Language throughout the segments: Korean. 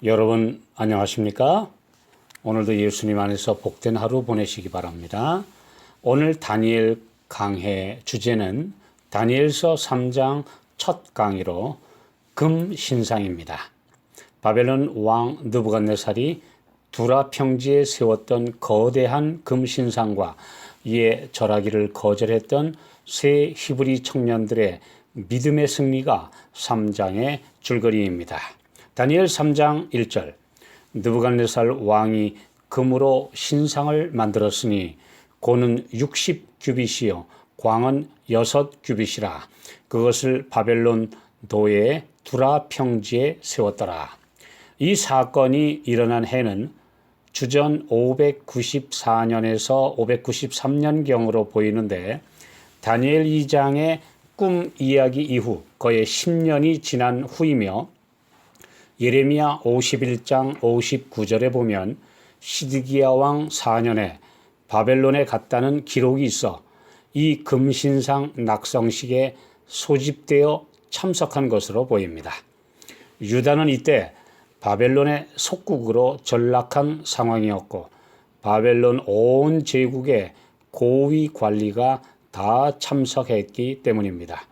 여러분 안녕하십니까? 오늘도 예수님 안에서 복된 하루 보내시기 바랍니다. 오늘 다니엘 강해 주제는 다니엘서 3장 첫 강의로 금신상입니다. 바벨론 왕 느부갓네살이 두라 평지에 세웠던 거대한 금신상과 이에 절하기를 거절했던 세 히브리 청년들의 믿음의 승리가 3장의 줄거리입니다. 다니엘 3장 1절 느부갓네살 왕이 금으로 신상을 만들었으니 고는 60규빗이요 광은 6규빗이라 그것을 바벨론 도의 두라 평지에 세웠더라. 이 사건이 일어난 해는 주전 594년에서 593년경으로 보이는데 다니엘 2장의 꿈 이야기 이후 거의 10년이 지난 후이며 예레미야 51장 59절에 보면 시드기야 왕 4년에 바벨론에 갔다는 기록이 있어 이 금신상 낙성식에 소집되어 참석한 것으로 보입니다. 유다는 이때 바벨론의 속국으로 전락한 상황이었고 바벨론 온 제국의 고위 관리가 다 참석했기 때문입니다.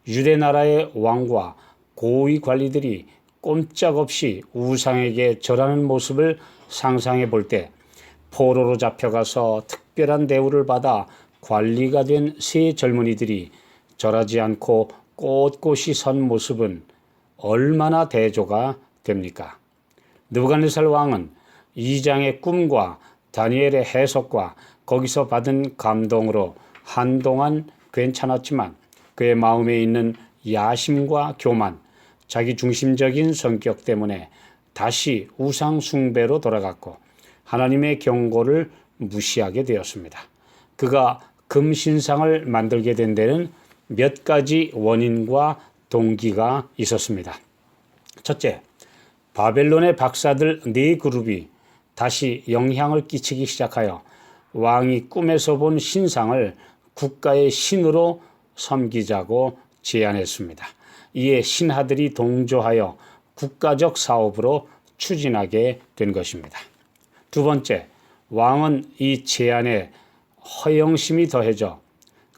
유대 나라의 왕과 고위 관리들이 꼼짝없이 우상에게 절하는 모습을 상상해 볼 때 포로로 잡혀가서 특별한 대우를 받아 관리가 된 세 젊은이들이 절하지 않고 꼿꼿이 선 모습은 얼마나 대조가 됩니까? 느부갓네살 왕은 2장의 꿈과 다니엘의 해석과 거기서 받은 감동으로 한동안 괜찮았지만 그의 마음에 있는 야심과 교만, 자기중심적인 성격 때문에 다시 우상 숭배로 돌아갔고 하나님의 경고를 무시하게 되었습니다. 그가 금신상을 만들게 된 데는 몇 가지 원인과 동기가 있었습니다. 첫째, 바벨론의 박사들 4그룹이 다시 영향을 끼치기 시작하여 왕이 꿈에서 본 신상을 국가의 신으로 섬기자고 제안했습니다. 이에 신하들이 동조하여 국가적 사업으로 추진하게 된 것입니다. 두 번째, 왕은 이 제안에 허영심이 더해져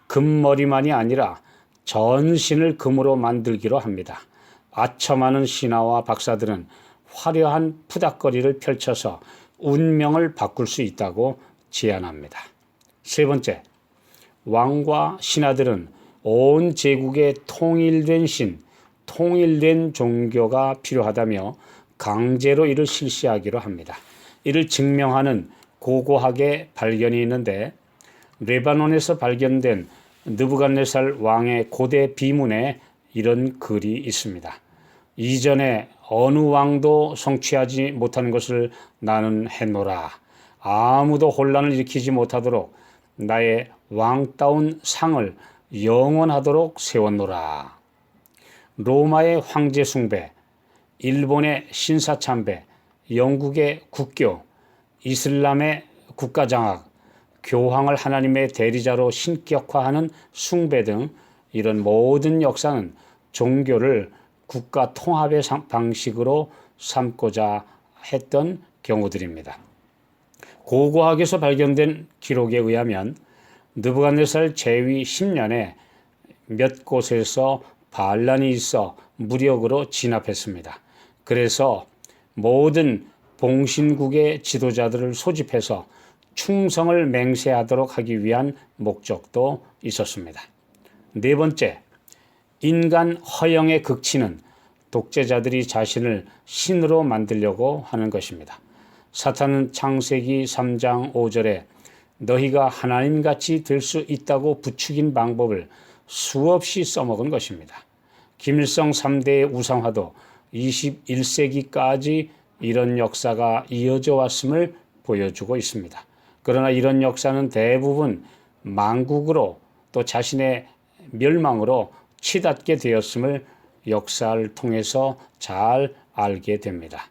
금머리만이 아니라 전신을 금으로 만들기로 합니다. 아첨하는 신하와 박사들은 화려한 푸닥거리를 펼쳐서 운명을 바꿀 수 있다고 제안합니다. 세 번째, 왕과 신하들은 온 제국의 통일된 신, 통일된 종교가 필요하다며 강제로 이를 실시하기로 합니다. 이를 증명하는 고고학의 발견이 있는데 레바논에서 발견된 느부갓네살 왕의 고대 비문에 이런 글이 있습니다. 이전에 어느 왕도 성취하지 못한 것을 나는 했노라. 아무도 혼란을 일으키지 못하도록 나의 왕다운 상을 영원하도록 세웠노라. 로마의 황제 숭배, 일본의 신사참배, 영국의 국교, 이슬람의 국가장악, 교황을 하나님의 대리자로 신격화하는 숭배 등 이런 모든 역사는 종교를 국가 통합의 방식으로 삼고자 했던 경우들입니다. 고고학에서 발견된 기록에 의하면 느부갓네살 제위 10년에 몇 곳에서 반란이 있어 무력으로 진압했습니다. 그래서 모든 봉신국의 지도자들을 소집해서 충성을 맹세하도록 하기 위한 목적도 있었습니다. 네 번째, 인간 허영의 극치는 독재자들이 자신을 신으로 만들려고 하는 것입니다. 사탄은 창세기 3장 5절에 너희가 하나님같이 될 수 있다고 부추긴 방법을 수없이 써먹은 것입니다. 김일성 3대의 우상화도 21세기까지 이런 역사가 이어져 왔음을 보여주고 있습니다. 그러나 이런 역사는 대부분 망국으로 또 자신의 멸망으로 치닫게 되었음을 역사를 통해서 잘 알게 됩니다.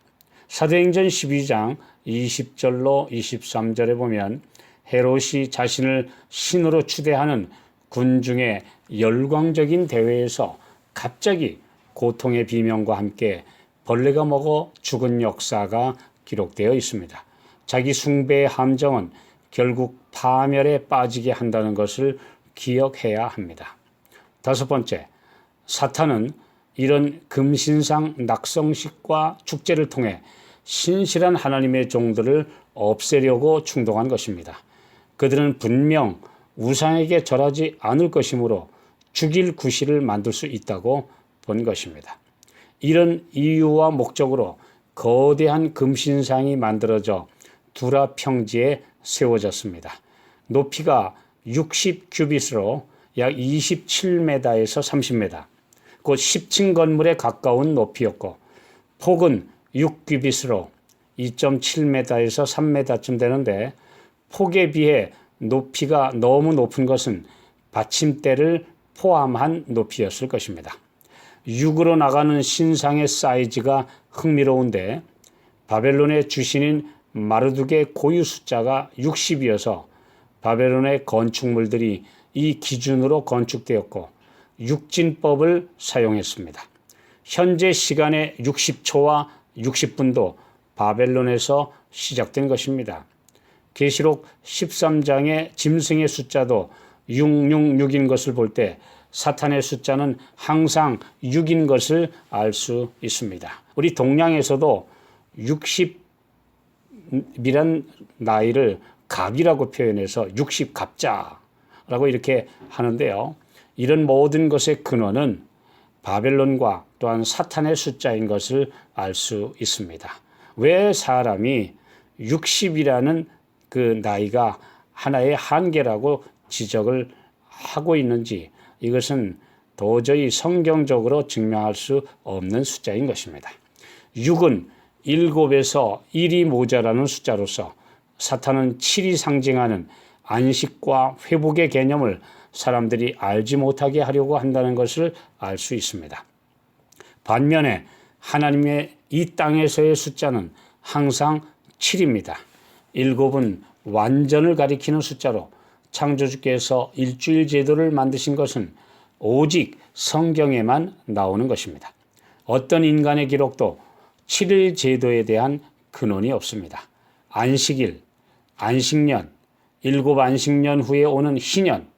사도행전 12장 20절로 23절에 보면 헤롯이 자신을 신으로 추대하는 군중의 열광적인 대회에서 갑자기 고통의 비명과 함께 벌레가 먹어 죽은 역사가 기록되어 있습니다. 자기 숭배의 함정은 결국 파멸에 빠지게 한다는 것을 기억해야 합니다. 다섯 번째, 사탄은 이런 금신상 낙성식과 축제를 통해 신실한 하나님의 종들을 없애려고 충동한 것입니다. 그들은 분명 우상에게 절하지 않을 것이므로 죽일 구실을 만들 수 있다고 본 것입니다. 이런 이유와 목적으로 거대한 금신상이 만들어져 두라 평지에 세워졌습니다. 높이가 60규빗으로 약 27m에서 30m, 곧 10층 건물에 가까운 높이였고 폭은 6규빗으로 2.7m에서 3m쯤 되는데 폭에 비해 높이가 너무 높은 것은 받침대를 포함한 높이였을 것입니다. 6으로 나가는 신상의 사이즈가 흥미로운데 바벨론의 주신인 마르둑의 고유 숫자가 60이어서 바벨론의 건축물들이 이 기준으로 건축되었고 육진법을 사용했습니다. 현재 시간의 60초와 60분도 바벨론에서 시작된 것입니다. 계시록 13장의 짐승의 숫자도 666인 것을 볼 때 사탄의 숫자는 항상 6인 것을 알 수 있습니다. 우리 동양에서도 60이란 나이를 갑이라고 표현해서 60갑자라고 이렇게 하는데요. 이런 모든 것의 근원은 바벨론과 또한 사탄의 숫자인 것을 알 수 있습니다. 왜 사람이 60이라는 그 나이가 하나의 한계라고 지적을 하고 있는지 이것은 도저히 성경적으로 증명할 수 없는 숫자인 것입니다. 6은 7에서 1이 모자라는 숫자로서 사탄은 7이 상징하는 안식과 회복의 개념을 사람들이 알지 못하게 하려고 한다는 것을 알 수 있습니다. 반면에 하나님의 이 땅에서의 숫자는 항상 7입니다. 7은 완전을 가리키는 숫자로 창조주께서 일주일 제도를 만드신 것은 오직 성경에만 나오는 것입니다. 어떤 인간의 기록도 7일 제도에 대한 근원이 없습니다. 안식일, 안식년, 7 안식년 후에 오는 희년,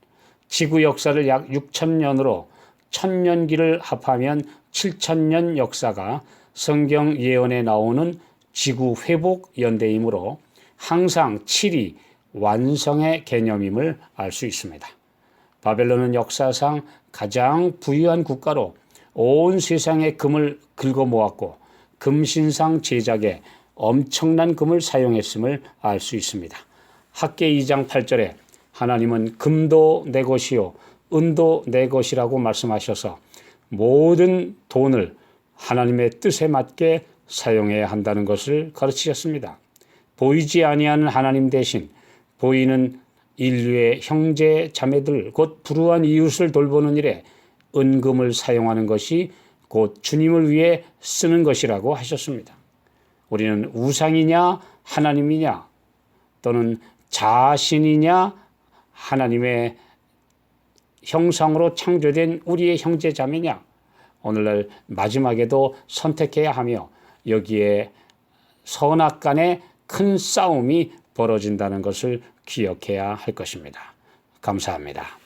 지구 역사를 약 6,000년으로 1000년기를 합하면 7,000년 역사가 성경 예언에 나오는 지구 회복 연대이므로 항상 7이 완성의 개념임을 알 수 있습니다. 바벨론은 역사상 가장 부유한 국가로 온 세상의 금을 긁어 모았고 금신상 제작에 엄청난 금을 사용했음을 알 수 있습니다. 학계 2장 8절에 하나님은 금도 내 것이요 은도 내 것이라고 말씀하셔서 모든 돈을 하나님의 뜻에 맞게 사용해야 한다는 것을 가르치셨습니다. 보이지 아니하는 하나님 대신 보이는 인류의 형제 자매들 곧 불우한 이웃을 돌보는 일에 은금을 사용하는 것이 곧 주님을 위해 쓰는 것이라고 하셨습니다. 우리는 우상이냐 하나님이냐 또는 자신이냐 하나님의 형상으로 창조된 우리의 형제 자매냐 오늘날 마지막에도 선택해야 하며 여기에 선악 간의 큰 싸움이 벌어진다는 것을 기억해야 할 것입니다. 감사합니다.